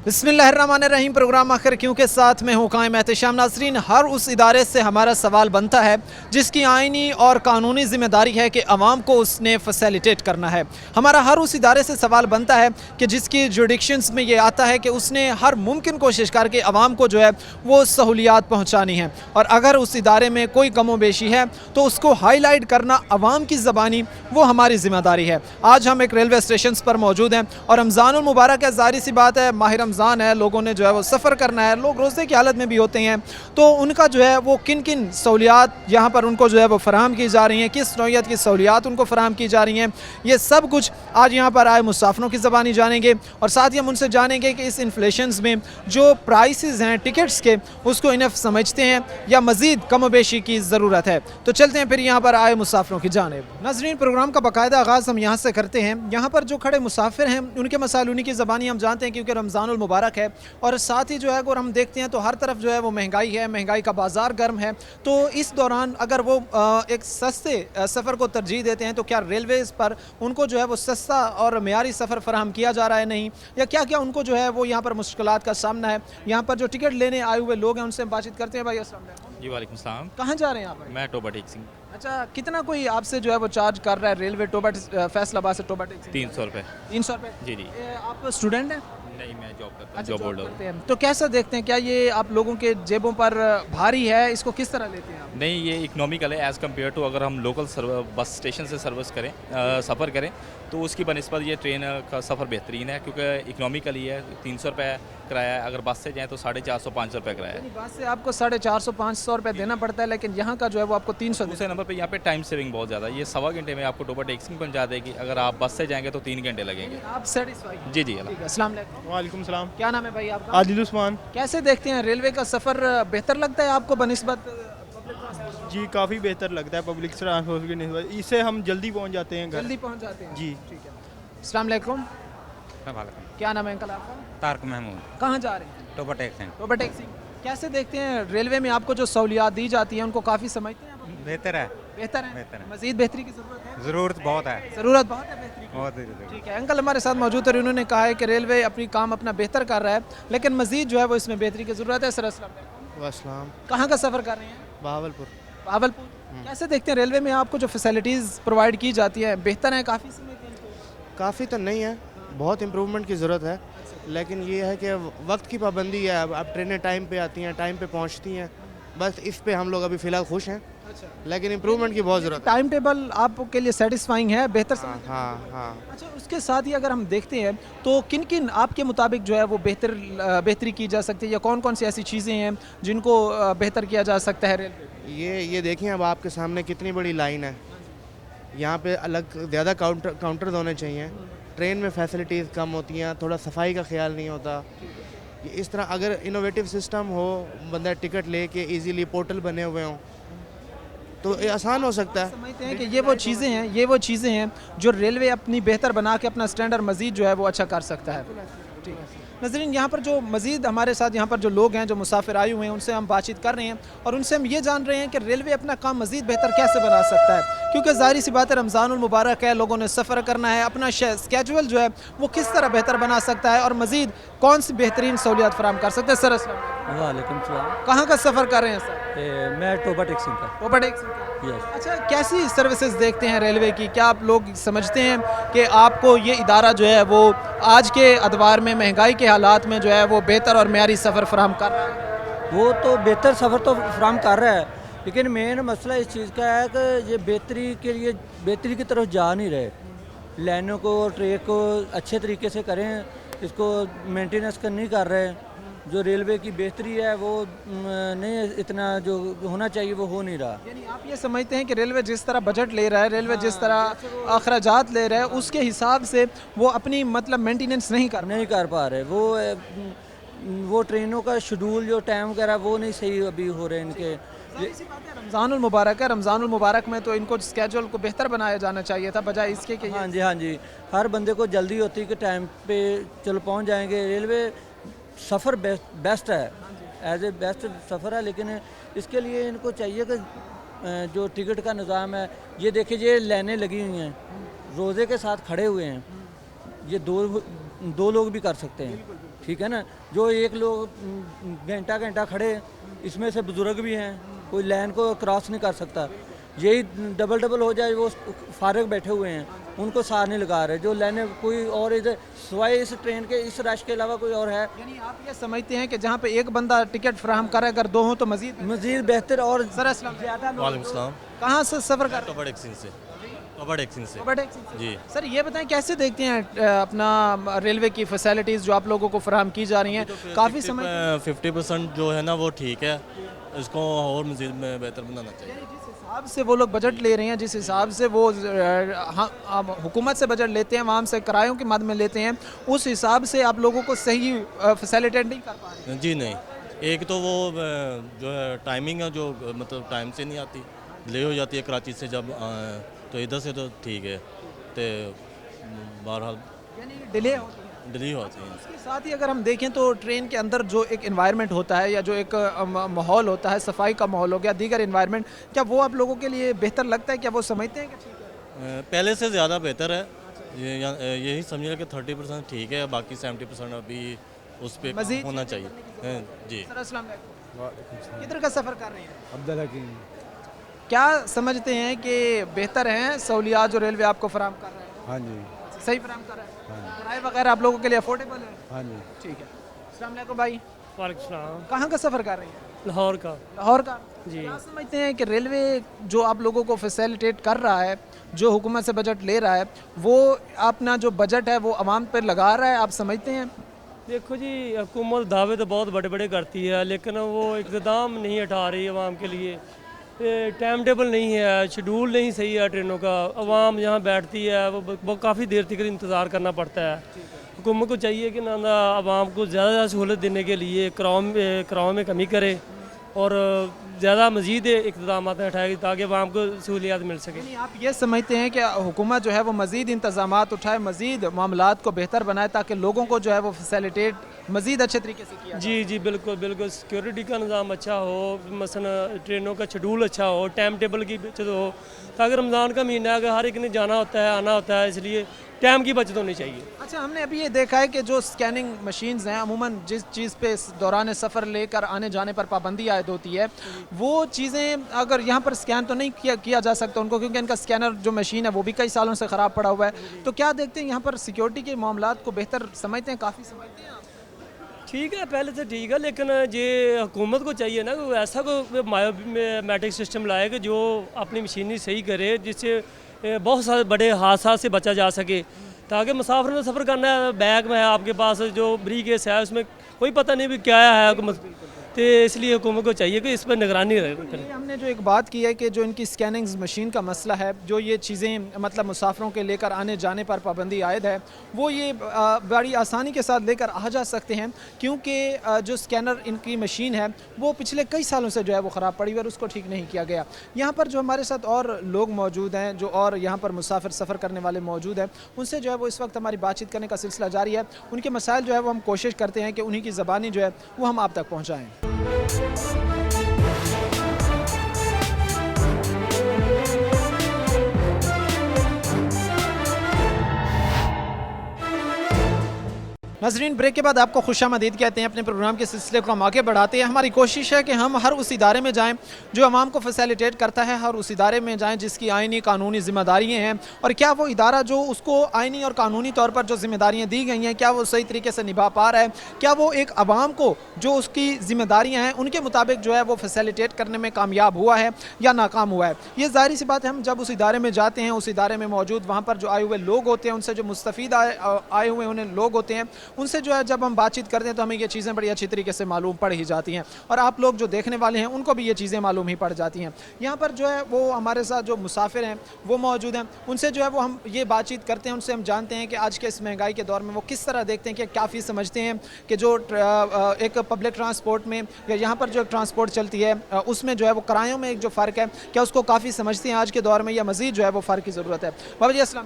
बिस्मिल्लाहिर्रहमानिर्रहीम। प्रोग्राम आखिर क्यों के साथ में हूँ कायम एहतशाम। नाज़रीन, हर उस इदारे से हमारा सवाल बनता है जिसकी आइनी और कानूनी ज़िम्मेदारी है कि अवाम को उसने फैसिलिटेट करना है। हमारा हर उस इदारे से सवाल बनता है कि जिसकी जुडिक्शंस में ये आता है कि उसने हर मुमकिन कोशिश करके अवाम को जो है वो सहूलियात पहुँचानी है, और अगर उस इदारे में कोई कमो बेशी है तो उसको हाईलाइट करना अवाम की ज़बानी वो हमारी ज़िम्मेदारी है। आज हम एक रेलवे स्टेशन पर मौजूद हैं और रमज़ानुल मुबारक है, ज़ाहिर सी बात है, माह रमज़ान है, लोगों ने जो है वो सफ़र करना है, लोग रोज़े की हालत में भी होते हैं, तो उनका जो है वो किन किन सहूलियात यहाँ पर उनको जो है वो फ़राहम की जा रही हैं, किस नौइयत की सहूलियात उनको फ़राहम की जा रही हैं, ये सब कुछ आज यहाँ पर आए मुसाफिरों की ज़बानी जानेंगे। और साथ ही हम उनसे जानेंगे कि इस इन्फ्लेशंस में जो प्राइसेस हैं टिकट्स के, उसको इनफ समझते हैं या मज़ीद कम बेशी की ज़रूरत है। तो चलते हैं फिर यहाँ पर आए मुसाफिरों की जानिब। नाज़रीन, प्रोग्राम का बाकायदा आगाज़ हम यहाँ से करते हैं। यहाँ पर जो खड़े मुसाफिर हैं उनके मसाइल उन्हीं की ज़बानी हम जानते हैं, क्योंकि रमज़ानुल मुबारक है और साथ ही जो है अगर हम देखते हैं तो हर तरफ जो है वो महंगाई है, महंगाई का बाज़ार गर्म है। तो इस दौरान अगर वो एक सस्ते सफ़र को तरजीह देते हैं तो क्या रेलवेज़ पर उनको जो है वो सस्ता और मेयारी सफ़र फराहम किया जा रहा है नहीं, या क्या क्या उनको जो है वो यहाँ पर मुश्किलात का सामना है। यहाँ पर जो टिकट लेने आए हुए लोग हैं उनसे हम बातचीत करते हैं। भाई अस्सलाम वालेकुम। जी वालेकुम सलाम। कहाँ जा रहे हैं आप? मैं टोबा टेक सिंह। अच्छा, कितना कोई आपसे जो है वो चार्ज कर रहा है रेलवे टोबा फैसलाबाद से टोबा टैक्सी? 300 रुपये। 300 रुपये। जी जी। आप स्टूडेंट हैं? नहीं, मैं जॉब करता हूँ, अच्छा, जॉब जॉब होल्डर करते हूँ। हैं। तो कैसा देखते हैं, क्या ये आप लोगों के जेबों पर भारी है, इसको किस तरह लेते हैं आप? नहीं, ये इकोनॉमिकल है एज़ कम्पेयर टू अगर हम लोकल बस स्टेशन से सर्विस करें, सफ़र करें, तो उसकी बनस्बत ये ट्रेन का सफ़र बेहतरीन है, क्योंकि इकोनॉमिकल ही है। 300 रुपये किराया है, अगर बस से जाएँ तो 450-500 रुपये किराया है। बस से आपको 450-500 रुपये देना पड़ता है, लेकिन यहाँ का जो है वो आपको 300 दूसरे नंबर पे यहाँ पे टाइम सेविंग बहुत ज़्यादा है। ये 1.25 घंटे में आपको टोबा टेक सिंह पहुँचा देगी। अगर आप बस से जाएंगे तो 3 घंटे लगेंगे। आप सेटिस्फाइड? जी जी। अस्सलाम वालेकुम। वालेकुम सलाम। क्या नाम है भाई आपका? आदिल उस्मान। कैसे देखते हैं रेलवे का सफ़र बेहतर लगता है आपको बनिस्बत? जी काफ़ी बेहतर लगता है पब्लिक ट्रांसपोर्ट की निस्बत। इससे हम जल्दी पहुंच जाते हैं घर। जल्दी पहुँच जाते हैं? जी। ठीक है। अस्सलाम वालेकुम। क्या नाम है अंकल आपका? तारक महमूद। कहाँ जा रहे हैं? टोबा टेक सिंह। टोबा टैक्सी। कैसे देखते हैं रेलवे में आपको जो सहूलियात दी जाती हैं उनको काफ़ी समझते हैं आप? बेहतर है, बेहतर है? बेहतर है। मज़ीद बेहतरी की ज़रूरत है? ज़रूरत बहुत है, ज़रूरत बहुत है बेहतरी की। बहुत ज़रूरत। ठीक है, अंकल हमारे साथ मौजूद है, उन्होंने कहा है कि रेलवे अपनी काम अपना बेहतर कर रहा है, लेकिन मज़ीद जो है वो इसमें बेहतरी की ज़रूरत है। सर अस्सलाम वालेकुम। वालेकुम। कहाँ का सफ़र कर रहे हैं? बहावलपुर। भावलपुर। कैसे देखते हैं रेलवे में आपको जो फैसिलिटीज़ प्रोवाइड की जाती है बेहतर है? काफ़ी समझते हैं इनको? काफ़ी तो नहीं है, बहुत इम्प्रूवमेंट की ज़रूरत है, लेकिन ये है कि वक्त की पाबंदी है। अब ट्रेनें टाइम पे आती हैं, टाइम पे पहुंचती हैं, बस इस पे हम लोग अभी फ़िलहाल खुश हैं, लेकिन इम्प्रूवमेंट की बहुत ज़रूरत है। टाइम टेबल आपके लिए सेटिस्फाइंग है, बेहतर हाँ समझते हैं? हाँ हाँ। अच्छा, उसके साथ ही अगर हम देखते हैं तो किन किन आपके मुताबिक जो है वो बेहतरी की जा सकती है, या कौन कौन सी ऐसी चीज़ें हैं जिनको बेहतर किया जा सकता है रेलवे? ये देखिए, अब आपके सामने कितनी बड़ी लाइन है, यहाँ पे अलग ज़्यादा काउंटर्स होने चाहिए। ट्रेन में फैसिलिटीज़ कम होती हैं, थोड़ा सफाई का ख्याल नहीं होता। इस तरह अगर इनोवेटिव सिस्टम हो, बंदा टिकट लेके इजीली पोर्टल बने हुए हों, तो ये आसान हो सकता है। समझते हैं कि ये वो चीज़ें हैं जो रेलवे अपनी बेहतर बना के अपना स्टैंडर्ड मज़ीद जो है वो अच्छा कर सकता है। ठीक है नज़रीन, यहाँ पर जो मज़ीद हमारे साथ यहाँ पर जो लोग हैं, जो मुसाफिर आए हुए हैं, उनसे हम बातचीत कर रहे हैं और उनसे हम ये जान रहे हैं कि रेलवे अपना काम मज़ीद बेहतर कैसे बना सकता है, क्योंकि ज़ाहिर सी बात है रमज़ानुल मुबारक है, लोगों ने सफ़र करना है, अपना स्केजुअल जो है वो किस तरह बेहतर बना सकता है और मज़ीद कौन सी बेहतरीन सहूलियत फराहम कर सकते हैं। सर अस्सलाम वालेकुम सलाम। कहाँ का सफ़र कर रहे हैं सर? मैं टोबा टेक सिंह का। टोबा टैक्सी का। यस। अच्छा, कैसी सर्विसेज देखते हैं रेलवे की? क्या आप लोग समझते हैं कि आपको ये इदारा जो है वो आज के अदवार में महंगाई के हालात में जो है वो बेहतर और मेयारी सफ़र फराहम कर रहा है? वो तो बेहतर सफ़र तो फराम कर रहा है, लेकिन मेन मसला इस चीज़ का है कि ये बेहतरी के लिए बेहतरी की तरफ जा नहीं रहे। लाइनों को, ट्रैक को अच्छे तरीके से करें, इसको मेंटेनेंस कर नहीं कर रहे। जो रेलवे की बेहतरी है वो नहीं, इतना जो होना चाहिए वो हो नहीं रहा। यानी आप ये समझते हैं कि रेलवे जिस तरह बजट ले रहा है, रेलवे जिस तरह अखराजात ले रहा है, उसके हिसाब से वो अपनी मतलब मेंटेनेंस नहीं कर पा रहे। वो ट्रेनों का शेड्यूल जो टाइम वगैरह वो नहीं सही अभी हो रहे इनके। रमज़ानुल मुबारक है, रमज़ानुल मुबारक में तो इनको स्केजुअल को बेहतर बनाया जाना चाहिए था, बजाय इसके कि हाँ जी, हर बंदे को जल्दी होती है कि टाइम पे चलो पहुंच जाएंगे। रेलवे सफ़र बेस्ट है, एज ए बेस्ट सफ़र है, लेकिन इसके लिए इनको चाहिए कि जो टिकट का निज़ाम है, ये देखिए ये लाइनें लगी हुई हैं, रोज़े के साथ खड़े हुए हैं, ये दो लोग भी कर सकते हैं। ठीक है ना। जो एक लोग घंटा घंटा खड़े, इसमें से बुजुर्ग भी हैं, कोई लाइन को क्रॉस नहीं कर सकता। यही डबल डबल हो जाए, वो फारग बैठे हुए हैं, उनको सार नहीं लगा रहे। जो लाइनें कोई और इधर सिवाय इस ट्रेन के इस रश के अलावा कोई और है? यानी आप ये समझते हैं कि जहाँ पे एक बंदा टिकट फराहम करे, अगर दो हो तो मजीद बेहतर और सर अस्सलाम ज़्यादा वालेकुम सलाम। कहाँ से सफ़र कर रहे कबड़ एक्सिन से कबड़ एक्सिन से हैं? जी। सर ये बताएं कैसे देखते हैं अपना रेलवे की फैसिलिटीज़ जो आप लोगों को फराहम की जा रही हैं? काफ़ी समय 50% जो है ना वो ठीक है, इसको और मज़ीद में बेहतर बनाना चाहिए। जिस हिसाब से वो लोग बजट ले रहे हैं, जिस हिसाब से वो हुकूमत से बजट लेते हैं, वहाँ से किरायों की मद में लेते हैं, उस हिसाब से आप लोगों को सही फैसिलिटेट नहीं कर पा रहे। जी नहीं, एक तो वो जो है टाइमिंग है, जो मतलब टाइम से नहीं आती, डिले हो जाती है कराची से जब तो इधर से तो ठीक है, तो बहरहाल यानी डिले होती है। डिले होती है। इसके साथ ही अगर हम देखें तो ट्रेन के अंदर जो एक एनवायरनमेंट होता है या जो एक माहौल होता है, सफाई का माहौल हो गया, दीगर एनवायरनमेंट, क्या वो आप लोगों के लिए बेहतर लगता है? क्या वो समझते हैं कि ठीक है? पहले से ज़्यादा बेहतर है। यही समझिए कि 30% ठीक है, बाकी 70% अभी उस पर मज़ीद होना चाहिए। जी। सर अस्सलाम वालेकुम। किधर का सफ़र कर रहे हैं? अब्दुल हकीम। क्या समझते हैं कि बेहतर हैं सहूलियात जो रेलवे आपको फराहम कर रहा है? हाँ जी। सही फराहम कर रहा है? किराए वगैरह आप लोगों के लिए अफोर्डेबल है? हाँ जी। ठीक है। अस्सलाम वालेकुम भाई, वालेकुम सलाम। कहाँ का सफ़र कर रहे हैं? लाहौर का। लाहौर का। जी। क्या समझते हैं कि रेलवे जो आप लोगों को फैसिलिटेट कर रहा है, जो हुकूमत से बजट ले रहा है, वो अपना जो बजट है वो आवाम पर लगा रहा है, आप समझते हैं? देखो जी, हुकूमत दावे तो बहुत बड़े बड़े करती है, लेकिन वो इक़दाम नहीं उठा रही आवाम के लिए। टाइम टेबल नहीं है, शेड्यूल नहीं सही है ट्रेनों का। आवाम जहाँ बैठती है वो काफ़ी देर तक इंतज़ार करना पड़ता है। हुकूमत को चाहिए कि ना आवाम को ज़्यादा सहूलत देने के लिए किरायों में कमी करे और ज़्यादा मज़ीद इक़दाम उठाएगी ताकि आवाम को सहूलियात मिल सके। यानी आप ये समझते हैं कि हुकूमत जो है वो मज़ीद इंतज़ामात उठाए, मज़ीद मामलात को बेहतर बनाए, ताकि लोगों को जो है वो फैसिलिटेट मज़ीद अच्छे तरीके से किया? जी जी बिल्कुल बिल्कुल। सिक्योरिटी का निज़ाम अच्छा हो, मसलन ट्रेनों का शेड्यूल अच्छा हो, टाइम टेबल की बचत हो, ताकि रमज़ान का महीना है, अगर हर एक ने जाना होता है, आना होता है, इसलिए टाइम की बचत होनी चाहिए। अच्छा, हमने अभी ये देखा है कि जो स्कैनिंग मशीन्स हैं, अमूमन जिस चीज़ पे दौरान सफ़र लेकर आने जाने पर पाबंदी आयद होती है, वो चीज़ें अगर यहाँ पर स्कैन तो नहीं किया जा सकता उनको, क्योंकि इनका स्कैनर जो मशीन है वो भी कई सालों से ख़राब पड़ा हुआ है। तो क्या देखते हैं यहाँ पर सिक्योरिटी के मामलात को बेहतर समझते हैं? काफ़ी समझते हैं आप? ठीक है, पहले से ठीक है, लेकिन ये हुकूमत को चाहिए ना कि ऐसा कोई बायोमेट्रिक सिस्टम लाए कि जो अपनी मशीनरी सही करे, जिससे बहुत सारे बड़े हादसा से बचा जा सके, ताकि मुसाफिर ने सफ़र करना है, बैग में है आपके पास जो ब्रीकेस है, उसमें कोई पता नहीं भी क्या है, तो इसलिए हुकूमत को चाहिए कि इस पर निगरानी करें। ये हमने जो एक बात की है कि जो इनकी स्कैनिंग मशीन का मसला है, जो ये चीज़ें मतलब मुसाफिरों के लेकर आने जाने पर पाबंदी आयद है, वो ये बड़ी आसानी के साथ लेकर आ जा सकते हैं, क्योंकि जो स्कैनर इनकी मशीन है वो पिछले कई सालों से जो है वो ख़राब पड़ी हुई और उसको ठीक नहीं किया गया। यहाँ पर जो हमारे साथ और लोग मौजूद हैं, जो और यहाँ पर मुसाफिर सफ़र करने वाले मौजूद हैं, उनसे जो है वो इस वक्त हमारी बातचीत करने का सिलसिला जारी है। उनके मसाइल जो है वो हम कोशिश करते हैं कि उन्हीं की ज़बानी जो है वो हम आप तक पहुँचाएँ। नाज़रीन, ब्रेक के बाद आपको खुशामदीद कहते हैं। अपने प्रोग्राम के सिलसिले को हम आगे बढ़ाते हैं। हमारी कोशिश है कि हम हर उस इदारे में जाएं जो आवाम को फैसिलिटेट करता है, हर उस इदारे में जाएं जिसकी आइनी कानूनी ज़िम्मेदारियाँ हैं, और क्या वो इदारा जो उसको आइनी और कानूनी तौर पर जो ज़िम्मेदारियाँ दी गई हैं, क्या वो सही तरीके से निभा पा रहा है, क्या वो एक आवाम को जो उसकी ज़िम्मेदारियाँ हैं उनके मुताबिक जो है वो फैसिलिटेट करने में कामयाब हुआ है या नाकाम हुआ है। ये ज़ाहिर सी बात है, हम जब उस इदारे में जाते हैं, उस इदारे में मौजूद वहाँ पर जो आए हुए लोग होते हैं, उनसे जो मुस्तफ़ीद आए हुए उन्हें लोग होते हैं, उनसे जो है जब हम बातचीत करते हैं तो हमें ये चीज़ें बड़ी अच्छी तरीके से मालूम पड़ ही जाती हैं, और आप लोग जो देखने वाले हैं उनको भी ये चीज़ें मालूम ही पड़ जाती हैं। यहाँ पर जो है वो हमारे साथ जो मुसाफिर हैं वो मौजूद हैं, उनसे जो है वो हम ये बातचीत करते हैं, उनसे हम जानते हैं कि आज के इस महंगाई के दौर में वो किस तरह देखते हैं कि काफ़ी समझते हैं कि जो एक पब्लिक ट्रांसपोर्ट में या यहाँ पर जो ट्रांसपोर्ट चलती है उसमें जो है वो किरायों में एक जो फ़र्क है, क्या उसको काफ़ी समझते हैं आज के दौर में, या मज़ीद जो है वो फ़र्क की ज़रूरत है? बाबा जी अस्सलाम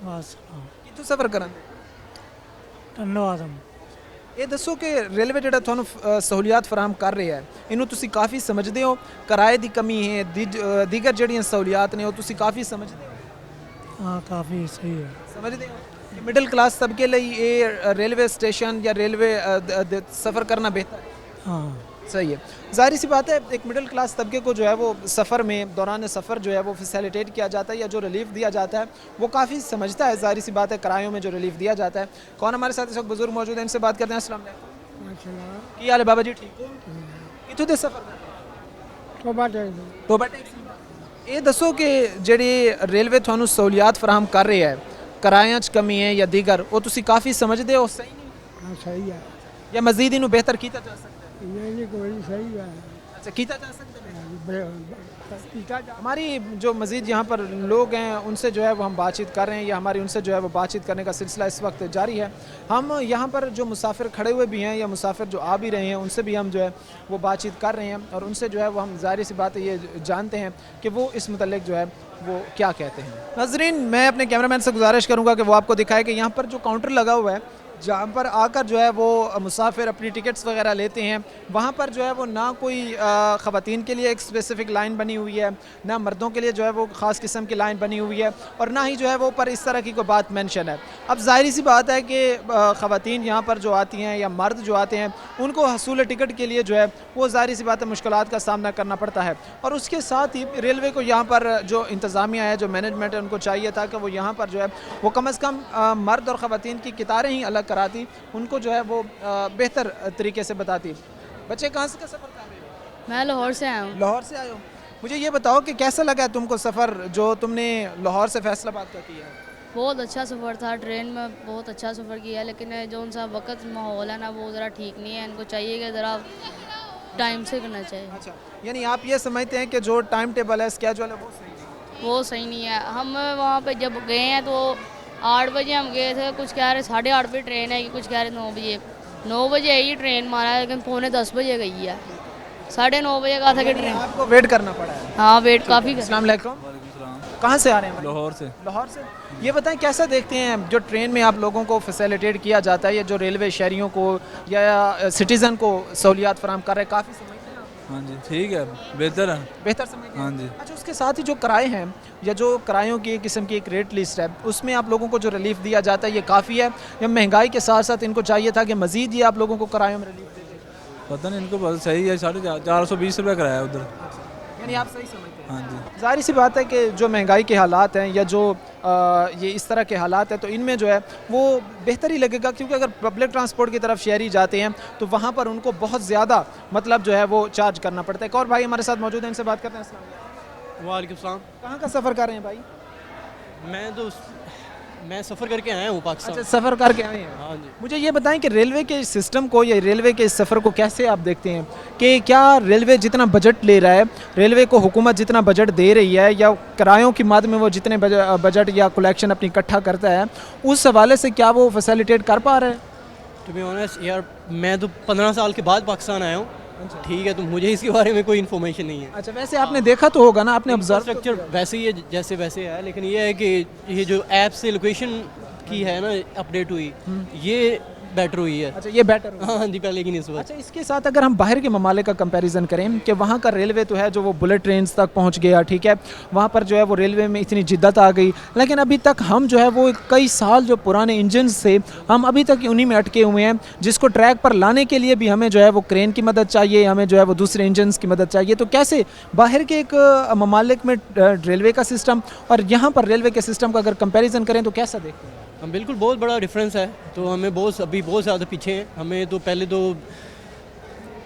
वालेकुम, कितों सफ़र करें? धन्यवाद। ये दसो कि रेलवे जो थानू सहूलियात फराहम कर रही है, इनू तुसी काफ़ी समझते हो? किराए की कमी है, दीगर जड़ियाँ सहूलियात ने वो तुसी काफ़ी समझते हो? हाँ, काफ़ी सही है। समझते हो? मिडिल क्लास सबके लिए ये रेलवे स्टेशन या रेलवे सफ़र करना बेहतर है। हाँ सही है, जाहिर सी बात है एक मिडिल क्लास तबके को जो है वो सफ़र में दौरान सफ़र जो है वो फैसिलिटेट किया जाता है या जो रिलीफ दिया जाता है वो काफ़ी समझता है। जाहिर सी बात है किरायों में जो रिलीफ दिया जाता है। कौन हमारे साथ इस वक्त बुजुर्ग मौजूद है, इनसे बात करते हैं। अस्सलाम वालेकुम, की हाल है बाबा जी, ठीक हो? कितों दे सफ़र टोबा टैक्सी। ये दसो कि ਜਿਹੜੀ रेलवे ਤੁਹਾਨੂੰ सहूलियात फराहम कर रही है, किराया च कमी है या दीगर, वो तुसी काफ़ी समझते हो? सही नहीं? हाँ सही है, या मजीद इन्हों बेहतर किया जा सकता है? ये कोई सही है। अच्छा, किया जा सकता है। कीता जा- हमारी जो मज़ीद यहाँ पर लोग हैं उनसे जो है वो हम बातचीत कर रहे हैं या हमारी उनसे जो है वो बातचीत करने का सिलसिला इस वक्त जारी है। हम यहाँ पर जो मुसाफिर खड़े हुए भी हैं या मुसाफिर जो आ भी रहे हैं उनसे भी हम जो है वो बातचीत कर रहे हैं और उनसे जो है वो हम ज़ाहिर सी बात है ये जानते हैं कि वो इस मुतल्लिक जो है वो क्या कहते हैं। नाज़रीन, मैं अपने कैमरामैन से गुजारिश करूँगा कि वो आपको दिखाए कि यहाँ पर जो काउंटर लगा हुआ है जहाँ पर आकर जो है वो मुसाफिर अपनी टिकट्स वगैरह लेते हैं, वहाँ पर जो है वो ना कोई ख़वातीन के लिए एक स्पेसिफ़िक लाइन बनी हुई है, ना मर्दों के लिए जो है वो ख़ास किस्म की लाइन बनी हुई है और ना ही जो है वो पर इस तरह की कोई बात मेंशन है। अब ज़ाहिर सी बात है कि ख़वातीन यहाँ पर जो आती हैं या मर्द जो आते हैं उनको हसूल टिकट के लिए जो है वो ज़ाहिर सी बात है मुश्किलात का सामना करना पड़ता है और उसके साथ ही रेलवे को यहाँ पर जो इंतज़ामिया है, जो मैनेजमेंट है, उनको चाहिए था कि वो यहाँ पर जो है वो कम अज़ कम मर्द और ख़वातीन की कितारें ही अलग कराती, उनको जो है वो बेहतर तरीके से बताती। बच्चे कहाँ से का सफ़र कर रहे हो? मैं लाहौर से आया हूँ। लाहौर से आए हो। मुझे ये बताओ कि कैसा लगा तुमको सफ़र जो तुमने लाहौर से फैसलाबाद का किया है? बहुत अच्छा सफ़र था, ट्रेन में बहुत अच्छा सफ़र किया, लेकिन जो उनका वक्त माहौल है ना वो ज़रा ठीक नहीं है। इनको चाहिए कि ज़रा टाइम से करना चाहिए। अच्छा, यानी आप ये समझते हैं कि जो टाइम टेबल है, स्केजुअल है, वो सही है? वो सही नहीं है। हम वहाँ पे जब गए हैं तो 8 बजे हम गए थे, कुछ कह रहे 8:30 बजे ट्रेन है, कुछ कह रहे 9 बजे। 9 बजे आई है ट्रेन, मारा लेकिन 9:45 बजे गई है। 9:30 बजे कहा था कि ट्रेन। आपको वेट करना पड़ा है? हाँ, वेट काफ़ी। अस्सलाम वालेकुम, कहाँ से आ रहे हैं? लाहौर से। लाहौर से। ये बताएं कैसा देखते हैं जो ट्रेन में आप लोगों को फैसिलिटेट किया जाता है, ये जो रेलवे शहरियों को या सिटीज़न को सहूलियात फराहम कर रहे हैं, काफ़ी समझते हैं? हाँ जी, ठीक है, बेहतर है। बेहतर समझते हैं? हाँ जी। अच्छा, उसके साथ ही जो किराए हैं या जो किरायों की एक किस्म की एक रेट लिस्ट है, उसमें आप लोगों को जो रिलीफ दिया जाता है ये काफ़ी है या महंगाई के साथ साथ इनको चाहिए था कि मज़ीद ये आप लोगों को किरायों में रिलीफ दे दें? पता नहीं, इनको बस सही है, 420 रुपये कराया है उधर। यानी आप सही समझते हैं? हाँ जी। जाहिर सी बात है कि जो महंगाई के हालात हैं या जो ये इस तरह के हालात हैं तो इनमें जो है वो बेहतर ही लगेगा, क्योंकि अगर पब्लिक ट्रांसपोर्ट की तरफ शहरी जाते हैं तो वहाँ पर उनको बहुत ज़्यादा मतलब जो है वो चार्ज करना पड़ता है। एक और भाई हमारे साथ मौजूद हैं, इनसे बात करते हैं। अस्सलाम वालेकुम। वालेकुम सलाम। कहाँ का सफ़र कर रहे हैं भाई? मैं सफ़र करके आया हूँ पाकिस्तान। अच्छा, सफ़र करके आए हैं। हाँ जी। मुझे ये बताएं कि रेलवे के सिस्टम को या रेलवे के इस सफ़र को कैसे आप देखते हैं कि क्या रेलवे जितना बजट ले रहा है, रेलवे को हुकूमत जितना बजट दे रही है या किरायों की मद में वो जितने बजट या कलेक्शन अपनी इकट्ठा करता है, उस हवाले से क्या वो फैसिलिटेट कर पा रहा है? टू बी ऑनेस्ट यार, मैं तो 15 साल के बाद पाकिस्तान आया हूँ, ठीक है, तो मुझे इसके बारे में कोई इन्फॉर्मेशन नहीं है। अच्छा, वैसे आपने देखा तो होगा ना, आपने ऑब्जर्व स्ट्रक्चर वैसे ही है जैसे वैसे है, लेकिन ये है कि ये जो ऐप से लोकेशन की है ना अपडेट हुई, ये बेटर हुई है। अच्छा, ये बेटर हुआ। हाँ जी, पहले की निस्बत। अच्छा, इसके साथ अगर हम बाहर के ममालिक का कंपैरिजन करें कि वहाँ का रेलवे तो है जो वो बुलेट ट्रेन तक पहुँच गया, ठीक है, वहाँ पर जो है वो रेलवे में इतनी जिद्दत आ गई, लेकिन अभी तक हम जो है वो कई साल जो पुराने इंजन से हम अभी तक उन्हीं में अटके हुए हैं, जिसको ट्रैक पर लाने के लिए भी हमें जो है वो क्रेन की मदद चाहिए, हमें जो है वो दूसरे इंजन की मदद चाहिए। तो कैसे बाहर के एक ममालिक में रेलवे का सिस्टम और यहाँ पर रेलवे के सिस्टम का अगर कंपेरिजन करें तो कैसा देखते हैं? हम बिल्कुल बहुत बड़ा डिफरेंस है, तो हमें अभी बहुत ज़्यादा पीछे हैं। हमें तो पहले तो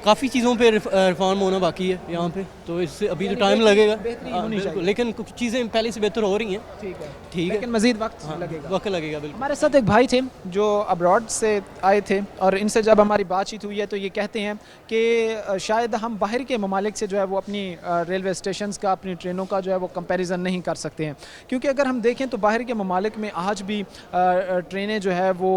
काफ़ी चीज़ों पे रिफॉर्म होना बाकी है यहाँ पे, तो इससे अभी तो टाइम लगेगा। हाँ, बिल्कुल, लेकिन कुछ चीज़ें पहले से बेहतर हो रही हैं। ठीक है, लेकिन मज़ीद वक्त लगेगा। वक्त लगेगा बिल्कुल। हमारे साथ एक भाई थे जो अब्रॉड से आए थे और इनसे जब हमारी बातचीत हुई है तो ये कहते हैं कि शायद हम बाहर के ममालिक से जो है वो अपनी रेलवे स्टेशन का, अपनी ट्रेनों का जो है वो कंपैरिजन नहीं कर सकते हैं, क्योंकि अगर हम देखें तो बाहर के ममालिक में आज भी ट्रेनें जो है वो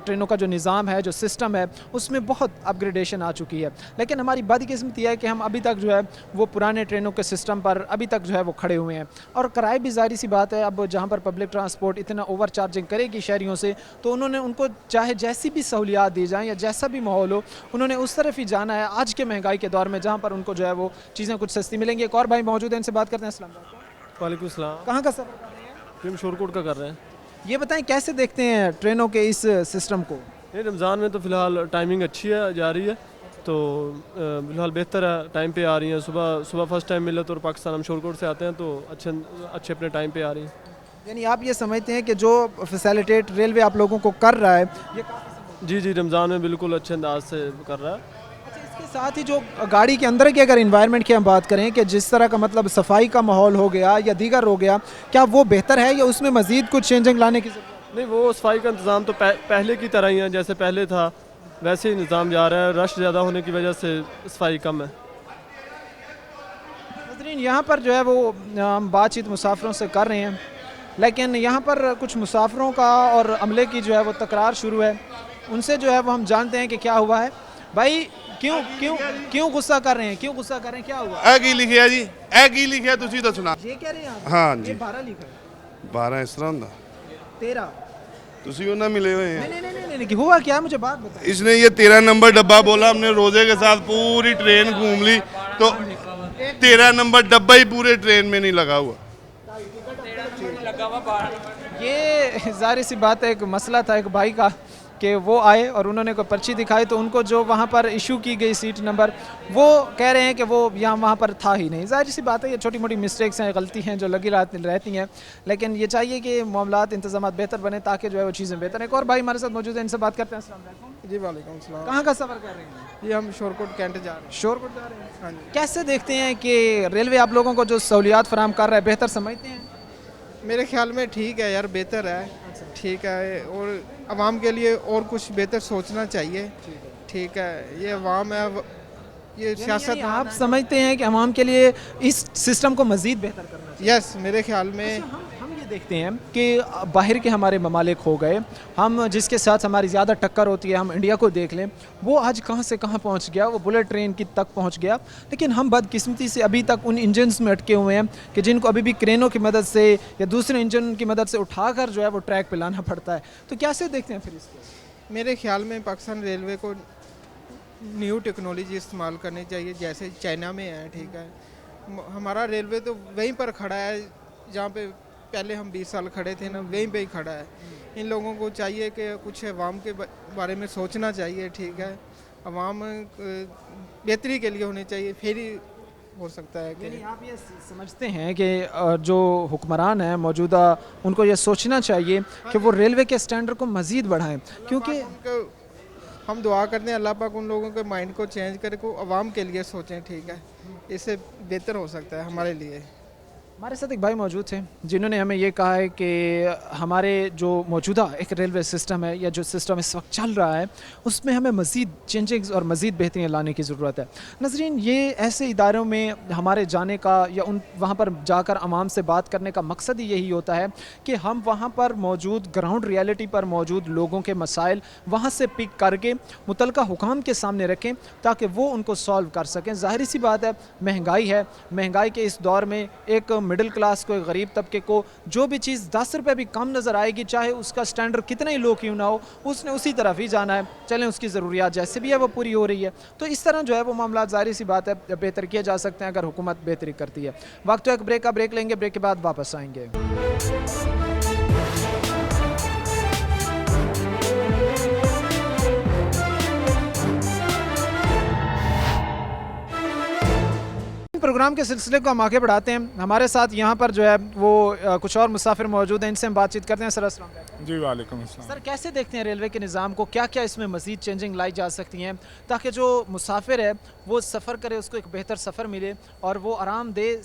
ट्रेनों का जो निज़ाम है, जो सिस्टम है, उसमें बहुत अपग्रेडेशन आ चुकी है। लेकिन हमारी बदकिस्मती है कि हम अभी तक जो है वो पुराने ट्रेनों के सिस्टम पर अभी तक जो है वो खड़े हुए हैं और किराए भी ज़ाहिर सी बात है, अब जहाँ पर पब्लिक ट्रांसपोर्ट इतना ओवर चार्जिंग करेगी शहरियों से, तो उन्होंने उनको चाहे जैसी भी सहूलियात दी जाएँ या जैसा भी माहौल हो, उन्होंने उस तरफ ही जाना है आज के महंगाई के दौर में, जहाँ पर उनको जो है वो चीज़ें कुछ सस्ती मिलेंगी। एक और भाई मौजूद है, इनसे बात करते हैं। अस्सलाम वालेकुम। वालेकुम सलाम। कहाँ का सफ़र कर रहे हैं? हम शोरकोट का कर रहे हैं। ये बताएं कैसे देखते हैं ट्रेनों के इस सिस्टम को? ये रमज़ान में तो फ़िलहाल टाइमिंग अच्छी है, जा रही है, तो फ़िलहाल बेहतर है, टाइम पे आ रही हैं। सुबह फर्स्ट टाइम मिले तो पाकिस्तान हम शोरकोट से आते हैं तो अच्छे अपने टाइम पे आ रही हैं। यानी आप ये समझते हैं कि जो फैसिलिटेट रेलवे आप लोगों को कर रहा है ये काफ़ी जी रमज़ान में बिल्कुल अच्छे अंदाज से कर रहा है। अच्छा, इसके साथ ही जो गाड़ी के अंदर की अगर इन्वायरमेंट की हम बात करें कि जिस तरह का मतलब सफाई का माहौल हो गया या दीगर हो गया, क्या वो बेहतर है या उसमें मज़ीद कुछ चेंजिंग लाने की ज़रूरत है? नहीं, वो सफाई का इंतज़ाम तो पहले की तरह ही है, जैसे पहले था वैसे ही निज़ाम जा रहा है। रश ज़्यादा होने की वजह से सफाई कम है। नाज़रीन, यहाँ पर जो है वो हम बातचीत मुसाफिरों से कर रहे हैं, लेकिन यहाँ पर कुछ मुसाफिरों का और अमले की जो है वो तकरार शुरू है। उनसे जो है वो हम जानते हैं कि क्या हुआ है। भाई क्यों क्यों क्यों गुस्सा कर रहे हैं, क्यों गुस्सा कर रहे हैं, क्या हुआ? ਇਹ ਕੀ ਲਿਖਿਆ ਜੀ, ਇਹ ਕੀ ਲਿਖਿਆ ਤੁਸੀਂ ਦੱਸਣਾ। ये कह रहे हैं आप? हाँ जी। ये 12 लिखा है, 12 ਇਸ ਤਰ੍ਹਾਂ ਹੁੰਦਾ 13। ਤੁਸੀਂ ਉਹਨਾਂ मिले हुए हैं। नहीं, हुआ क्या, मुझे बात बताइए। इसने ये 13 नंबर डब्बा बोला, हमने रोजे के साथ पूरी ट्रेन घूम ली तो 13 नंबर डब्बा ही पूरे ट्रेन में नहीं लगा हुआ। ये जाहिर सी बात है, एक मसला था एक भाई का कि वो आए और उन्होंने कोई पर्ची दिखाई तो उनको जो वहाँ पर इशू की गई सीट नंबर, वो कह रहे हैं कि वो यहाँ वहाँ पर था ही नहीं। जाहिर सी बात है, ये छोटी मोटी मिस्टेक्स हैं, गलती हैं जो लगी रहती हैं, लेकिन ये चाहिए कि मामलात इंतजाम बेहतर बने ताकि जो है वो चीज़ें बेहतर हैं। एक और भाई हमारे साथ मौजूद है, इनसे बात करते हैं। अस्सलाम वालेकुम। जी वालेकुम सलाम। कहाँ का सफ़र कर रहे हैं? ये हम शोरकोट कैंट जा रहे हैं। शोरकोट जा रहे हैं। हाँ जी। कैसे देखते हैं कि रेलवे आप लोगों को जो सहूलियात फराम कर रहा है, बेहतर समझते हैं? मेरे ख्याल में ठीक है यार, बेहतर है, ठीक है। और आवाम के लिए और कुछ बेहतर सोचना चाहिए, ठीक है। ये आवाम है, ये सियासत। आप समझते हैं कि आवाम के लिए इस सिस्टम को मज़ीद बेहतर करना चाहिए? यस, मेरे ख्याल में। हम ये देखते हैं कि बाहर के हमारे ममालिक हो गए, हम जिसके साथ हमारी ज़्यादा टक्कर होती है, हम इंडिया को देख लें, वो आज कहाँ से कहाँ पहुँच गया, वो बुलेट ट्रेन की तक पहुँच गया। लेकिन हम बदकिस्मती से अभी तक उन इंजन्स में अटके हुए हैं कि जिनको अभी भी क्रेनों की मदद से या दूसरे इंजन की मदद से उठाकर जो है वो ट्रैक पर लाना पड़ता है। तो कैसे देखते हैं फिर इसको? मेरे ख्याल में पाकिस्तान रेलवे को न्यू टेक्नोलॉजी इस्तेमाल करनी चाहिए, जैसे चाइना में है, ठीक है। हमारा रेलवे तो वहीं पर खड़ा है जहाँ पे पहले हम 20 साल खड़े थे ना, वहीं पे ही खड़ा है। इन लोगों को चाहिए कि कुछ अवाम के बारे में सोचना चाहिए, ठीक है। अवाम बेहतरी के लिए होनी चाहिए, फिर ही हो सकता है कि आप ये समझते हैं कि जो हुक्मरान हैं मौजूदा, उनको ये सोचना चाहिए कि वो रेलवे के स्टैंडर्ड को मज़ीद बढ़ाएं, क्योंकि हम दुआ करते हैं अल्लाह पाक उन लोगों के माइंड को चेंज करे, को अवाम के लिए सोचें, ठीक है। इससे बेहतर हो सकता है हमारे लिए। हमारे साथ एक भाई मौजूद थे जिन्होंने हमें ये कहा है कि हमारे जो मौजूदा एक रेलवे सिस्टम है या जो सिस्टम इस वक्त चल रहा है उसमें हमें मज़ीद चेंजिंग्स और मज़ीद बेहतरियाँ लाने की ज़रूरत है। नाज़रीन, ये ऐसे इदारों में हमारे जाने का या उन वहाँ पर जाकर आवाम से बात करने का मकसद ही यही होता है कि हम वहाँ पर मौजूद ग्राउंड रियलिटी पर मौजूद लोगों के मसाइल वहाँ से पिक करके मुतलका हुकाम के सामने रखें ताकि वो उनको सॉल्व कर सकें। ज़ाहिर सी बात है, महंगाई है, महंगाई के इस दौर में एक मिडिल क्लास को, एक गरीब तबके को जो भी चीज़ 10 रुपये भी कम नज़र आएगी, चाहे उसका स्टैंडर्ड कितना ही लो क्यों ना हो, उसने उसी तरफ ही जाना है। चलें, उसकी ज़रूरियात जैसे भी है वो पूरी हो रही है। तो इस तरह जो है वो मामला ज़ाहिर सी बात है बेहतर किए जा सकते हैं अगर हुकूमत बेहतरी करती है। वक्त तो एक ब्रेक का, ब्रेक लेंगे, ब्रेक के बाद वापस आएंगे। प्रोग्राम के सिलसिले को हम आगे बढ़ाते हैं। हमारे साथ यहाँ पर जो है वो कुछ और मुसाफिर मौजूद हैं, इनसे हम बातचीत करते हैं। सर अस्सलाम वालेकुम। जी वालेकुम अस्सलाम। सर, कैसे देखते हैं रेलवे के निज़ाम को, क्या क्या इसमें मज़ीद चेंजिंग लाई जा सकती हैं ताकि जो मुसाफिर है वो सफ़र करे, उसको एक बेहतर सफ़र मिले और वो आरामदेह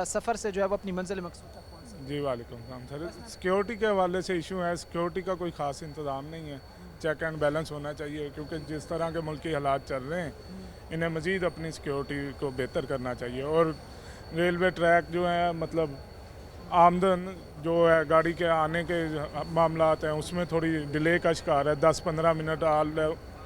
सफ़र से जो है वो अपनी मंजिल मकसूद तक पहुँच सके? जी वालेकुम सर, सिक्योरिटी के हवाले से इशू है। सिक्योरिटी का कोई ख़ास इंतज़ाम नहीं है, चेक एंड बैलेंस होना चाहिए क्योंकि जिस तरह के मुल्की हालात चल रहे हैं इन्हें मज़ीद अपनी सिक्योरिटी को बेहतर करना चाहिए। और रेलवे ट्रैक जो है, मतलब आमदन जो है गाड़ी के आने के मामलात हैं उसमें थोड़ी डिले का शिकार है। 10-15 मिनट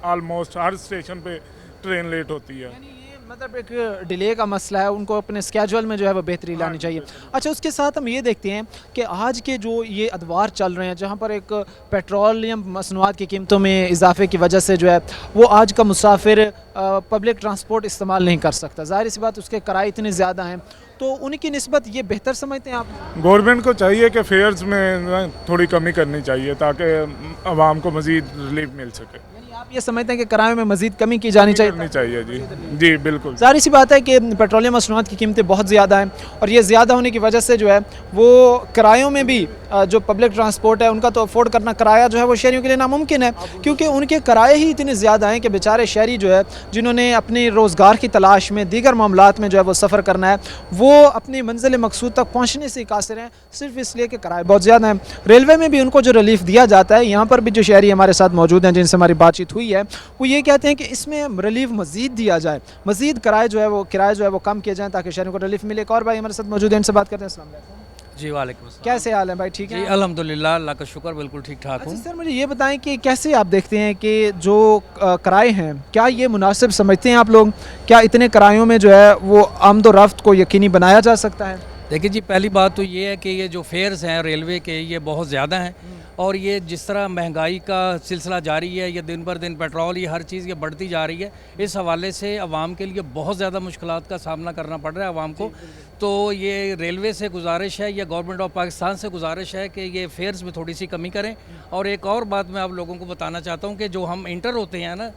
ऑलमोस्ट हर स्टेशन पे ट्रेन लेट होती है। यानी ये मतलब एक डिले का मसला है, उनको अपने स्केजुअल में जो है वो बेहतरी लानी चाहिए। अच्छा, उसके साथ हम ये देखते हैं कि आज के जो ये अदवार चल रहे हैं जहाँ पर एक पेट्रोलियम मसनूआत की कीमतों में इजाफे की वजह से जो है वो आज का मुसाफिर पब्लिक ट्रांसपोर्ट इस्तेमाल नहीं कर सकता, ज़ाहिर सी बात उसके किराए इतने ज़्यादा हैं, तो उनकी निस्बत ये बेहतर समझते हैं आप? गवर्नमेंट को चाहिए कि फेयर्स में थोड़ी कमी करनी चाहिए ताकि आवाम को मज़ीद रिलीफ मिल सके। यानी आप ये समझते हैं कि किराए में मज़ीद कमी की जानी चाहिए? जी जी बिल्कुल। ज़ाहिर सी बात है कि पेट्रोलियम मसनूआत की कीमतें बहुत ज़्यादा हैं और ये ज़्यादा होने की वजह से जो है वो किरायों में भी जो पब्लिक ट्रांसपोर्ट है उनका तो अफोर्ड करना किराया जो है वो शहरियों के लिए नामुमकिन है, क्योंकि उनके किराए ही इतने ज़्यादा हैं कि बेचारे शहरी जो है जिन्होंने अपने रोज़गार की तलाश में दीगर मामलात में जो है वो सफ़र करना है वो अपनी मंजिल मकसूद तक पहुँचने से कासिर हैं सिर्फ इसलिए कि किराए बहुत ज़्यादा हैं। रेलवे में भी उनको जो रिलीफ दिया जाता है, यहाँ पर भी जो शहरी हमारे साथ मौजूद हैं जिनसे हमारी बातचीत हुई है वो ये कहते हैं कि इसमें रिलीफ मज़ीद दिया जाए, मज़ीद किराए जो है वो कम किए जाएँ ताकि शहरों को रिलीफ मिले। एक और भाई हमारे साथ मौजूद हैं, इनसे बात करते हैं। अस्सलाम वालेकुम। जी वालेकुम अस्सलाम। कैसे हाल है भाई, ठीक है? जी अल्हम्दुलिल्लाह, अल्लाह का शुक्र, बिल्कुल ठीक ठाक हूँ। सर मुझे ये बताएं कि कैसे आप देखते हैं कि जो किराए हैं क्या ये मुनासिब समझते हैं आप लोग? क्या इतने किरायों में जो है वो आमदोरफ्त को यकीनी बनाया जा सकता है? देखिए जी, पहली बात तो ये है कि ये जो फेयर्स हैं रेलवे के ये बहुत ज़्यादा हैं और ये जिस तरह महंगाई का सिलसिला जारी है, ये दिन बर दिन पेट्रोल ये हर चीज़ ये बढ़ती जा रही है, इस हवाले से आवाम के लिए बहुत ज़्यादा मुश्किलात का सामना करना पड़ रहा है आवाम को। तो ये रेलवे से गुजारिश है या गवर्नमेंट ऑफ पाकिस्तान से गुजारिश है कि ये फेयर्स में थोड़ी सी कमी करें। और एक और बात मैं आप लोगों को बताना चाहता हूँ कि जो हम इंटर होते हैं ना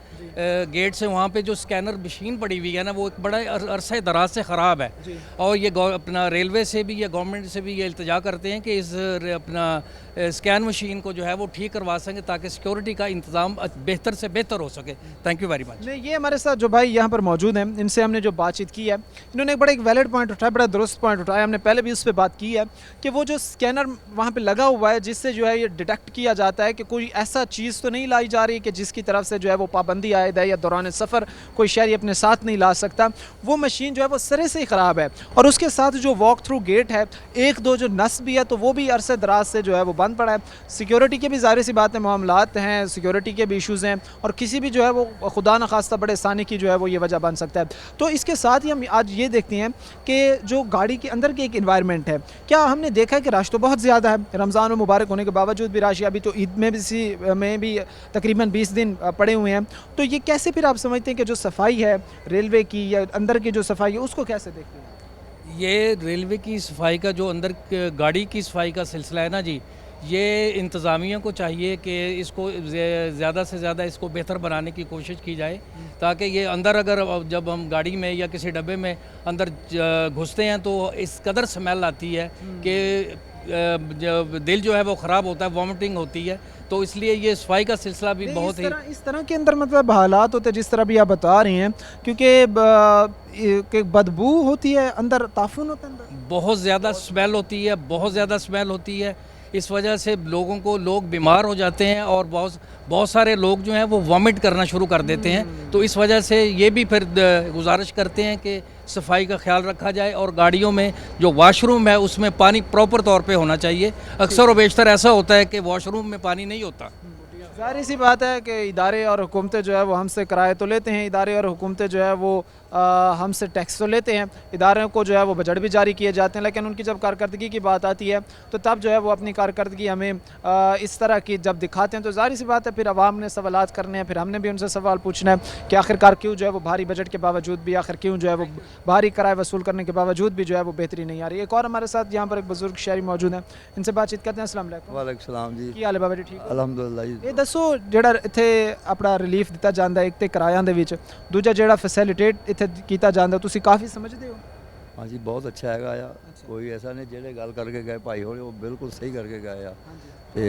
गेट से, वहाँ पे जो स्कैनर मशीन पड़ी हुई है ना वो एक बड़ा अरसे दराज से ख़राब है और ये अपना रेलवे से भी या गवर्नमेंट से भी ये इल्तिजा करते हैं कि इस अपना स्कैन मशीन को जो है वो ठीक करवा सकें ताकि सिक्योरिटी का इंतज़ाम बेहतर से बेहतर हो सके। Thank you very much. नहीं, ये हमारे साथ जो भाई यहाँ पर मौजूद हैं इनसे हमने जो बातचीत की है इन्होंने एक बड़ा एक वैलिड पॉइंट उठाया, बड़ा दुरुस्त पॉइंट उठाया, हमने पहले भी उस पर बात की है कि वो जो स्कैनर वहाँ पे लगा हुआ है जिससे जो है ये डिटेक्ट किया जाता है कि कोई ऐसा चीज़ तो नहीं लाई जा रही कि जिसकी तरफ से जो है वो पाबंदी आयद है या दौरान सफ़र कोई शहरी अपने साथ नहीं ला सकता, वो मशीन जो है वो सिरे से ही ख़राब है। और उसके साथ जो वॉक थ्रू गेट है, एक दो जो नस भी है तो वो भी अरसे दराज से जो है वो बंद पड़ा है। सिक्योरिटी के भी ज़ाहिर सी बात है मामलात हैं, सिक्योरिटी के भी इशूज़ हैं और किसी भी जो है वो खुदा न खास्ता बड़े सानी की जो है वो ये वजह बन सकता है। तो इसके साथ ही हम आज ये देखते हैं कि जो गाड़ी के अंदर की एक इन्वायरमेंट है, क्या हमने देखा है कि रश तो बहुत ज़्यादा है, रमज़ान और मुबारक होने के बावजूद भी रश, अभी तो ईद में भी तकरीबन 20 दिन पड़े हुए हैं, तो ये कैसे फिर आप समझते हैं कि जो सफाई है रेलवे की या अंदर की जो सफाई है उसको कैसे देखते हैं? ये रेलवे की सफाई का जो अंदर गाड़ी की सफाई का सिलसिला है ना जी, ये इंतज़ामिया को चाहिए कि इसको ज़्यादा से ज़्यादा इसको बेहतर बनाने की कोशिश की जाए ताकि ये अंदर अगर जब हम गाड़ी में या किसी डब्बे में अंदर घुसते हैं तो इस कदर स्मेल आती है कि जब दिल जो है वो ख़राब होता है, वॉमिटिंग होती है, तो इसलिए ये सफाई का सिलसिला भी बहुत ही इस तरह के अंदर मतलब हालात होते हैं जिस तरह भी आप बता रहे हैं, क्योंकि बदबू होती है अंदर, ताफुन होता है अंदर, बहुत ज़्यादा स्मेल होती है, बहुत ज़्यादा स्मेल होती है। इस वजह से लोग बीमार हो जाते हैं और बहुत सारे लोग जो हैं वो वॉमिट करना शुरू कर देते हैं। तो इस वजह से ये भी फिर गुजारिश करते हैं कि सफाई का ख्याल रखा जाए और गाड़ियों में जो वॉशरूम है उसमें पानी प्रॉपर तौर पे होना चाहिए। अक्सर और बेशतर ऐसा होता है कि वॉशरूम में पानी नहीं होता। ज़ाहिर सी बात है कि इदारे और हुकूमतें जो है वो हमसे किराए तो लेते हैं, इदारे और हुकूमतें जो है वो हमसे टैक्स तो लेते हैं, इदारों को जो है वो बजट भी जारी किए जाते हैं, लेकिन उनकी जब कारकर्दगी की बात आती है तो तब जो है वो अपनी कारकर्दगी हमें इस तरह की जब दिखाते हैं तो ज़ाहिर सी बात है फिर आवाम ने सवालात करने हैं, फिर हमने भी उनसे सवाल पूछना है कि आखिरकार क्यों जो है वो भारी बजट के बावजूद भी आखिर क्यों जो है वो भारी किराए वसूल करने के बावजूद भी जो है वो बेहतरी नहीं आ रही। एक और हमारे साथ यहाँ पर एक बुजुर्ग शहरी मौजूद हैं, इनसे बातचीत करते हैं। अस्सलाम वालेकुम। वालेकुम सलाम जी, की हाल है बाबा जी? ठीक अलहमदुलिल्लाह जी। ये दसो ਜਿਹੜਾ ਇੱਥੇ ਆਪਣਾ ਰਿਲੀਫ ਦਿੱਤਾ ਜਾਂਦਾ ਇੱਕ ਤੇ ਕਿਰਾਇਆਂ ਦੇ ਵਿੱਚ, ਦੂਜਾ ਜਿਹੜਾ ਫੈਸਿਲਿਟੇਟ ਇੱਥੇ ਕੀਤਾ ਜਾਂਦਾ ਤੁਸੀਂ ਕਾਫੀ ਸਮਝਦੇ ਹੋ? हाँ जी, बहुत अच्छा हैगा आ, कोई ऐसा नहीं जेडे गल करके गए भाई होने वो बिल्कुल सही करके गए आ। ते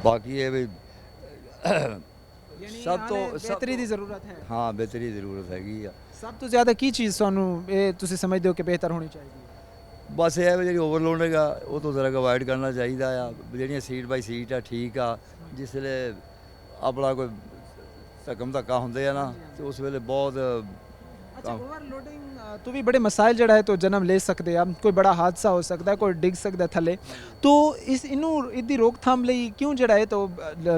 बाकी ये भी सब तो बेहतरी ਦੀ ਜ਼ਰੂਰਤ ਹੈ। हाँ बेहतरी की जरूरत हैगी आ। ਸਭ ਤੋਂ ਜ਼ਿਆਦਾ ਕੀ ਚੀਜ਼ ਤੁਹਾਨੂੰ ਇਹ ਤੁਸੀਂ ਸਮਝਦੇ ਹੋ ਕਿ ਬਿਹਤਰ ਹੋਣੀ ਚਾਹੀਦੀ ਹੈ? बस ये है जी ओवरलोड है वो तो जरा अवॉइड करना चाहिए आ, जी सीट बाई सीट आ ठीक आ, जिसले अपना कोई धक्कम धक्का होंगे है ना तो उस वेले बहुत अच्छा, ओवरलोडिंग तो भी बड़े मसाइल जड़ा है तो जन्म ले सकते हैं, कोई बड़ा हादसा हो सकता है, कोई डिग सकता है थले, तो इस इनू इदी रोकथाम लई क्यों जड़ा है तो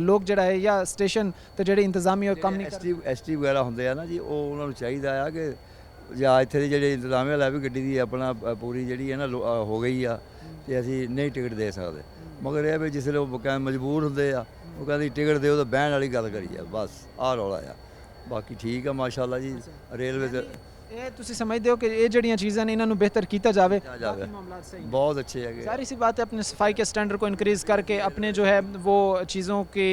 लोग जड़ा है या स्टेशन तो जेडे इंतजामी और काम नहीं एस टी वगैरह होंगे है ना जी, वो उन्होंने चाहिए आ कि ਜਾਂ ਇੱਥੇ ਦੀ ਜਿਹੜੀ ਇੰਤਜ਼ਾਮੀਆ ਲੈ ਵੀ ਗੱਡੀ ਦੀ ਆਪਣਾ ਪੂਰੀ ਜਿਹੜੀ ਹੈ ਨਾ ਹੋ ਗਈ ਆ ਤੇ ਅਸੀਂ ਨਹੀਂ ਟਿਕਟ ਦੇ ਸਕਦੇ। ਮਗਰ ਇਹ ਵੀ ਜਿਸ ਵੇਲੇ ਉਹ ਮਜਬੂਰ ਹੁੰਦੇ ਆ ਉਹ ਕਹਿੰਦੇ ਟਿਕਟ ਦਿਓ ਤਾਂ ਬਹਿਣ ਵਾਲੀ ਗੱਲ ਕਰੀ ਆ, ਬਸ ਆਹ ਰੌਲਾ ਆ। ਬਾਕੀ ਠੀਕ ਆ ਮਾਸ਼ਾਅੱਲਾ ਜੀ ਰੇਲਵੇ ਤੇ ਇਹ ਤੁਸੀਂ ਸਮਝਦੇ ਹੋ ਕਿ ਇਹ ਜਿਹੜੀਆਂ ਚੀਜ਼ਾਂ ਨੇ ਇਹਨਾਂ ਨੂੰ ਬਿਹਤਰ ਕੀਤਾ ਜਾਵੇ? बहुत अच्छे है। जाहिर सी बात है अपने सफाई के स्टैंडर्ड को इंक्रीज़ करके अपने जो है वो चीज़ों की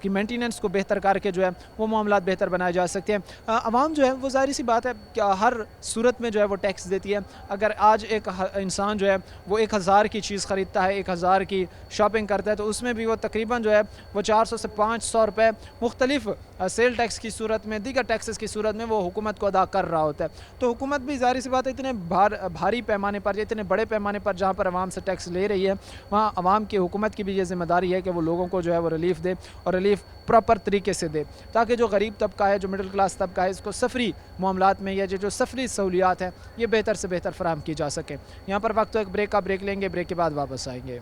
मेंटेनेंस को बेहतर करके जो है वो मामलात बेहतर बनाए जा सकते हैं। आवाम जो है वो जाहिर सी बात है कि हर सूरत में जो है वो टैक्स देती है। अगर आज एक इंसान जो है वो 1000 की चीज़ ख़रीदता है, 1000 की शॉपिंग करता है, तो उसमें भी वो तकरीबन जो है वो 400 से 500 रुपये मुख्तलिफ सेल टैक्स की सूरत में, दीगर टैक्सेस की सूरत में वो हुकूमत को अदा कर रहा होता है। तो हुकूमत भी जाहिर सी बात है इतने भारी पैमाने पर, इतने बड़े पैमाने पर जहाँ पर आवाम से टैक्स ले रही है, वहाँ आवाम की हुकूमत की भी ये ज़िम्मेदारी है कि वो लोगों को जो है वो रिलीफ दे और रिलीफ प्रॉपर तरीके से दे, ताकि जो गरीब तबका है, जो मिडिल क्लास तबका है, इसको सफरी मामलात में या जो सफरी सहूलियात है ये बेहतर से बेहतर फराहम की जा सके। यहाँ पर वक्त तो एक ब्रेक का ब्रेक लेंगे, ब्रेक के बाद वापस आएंगे।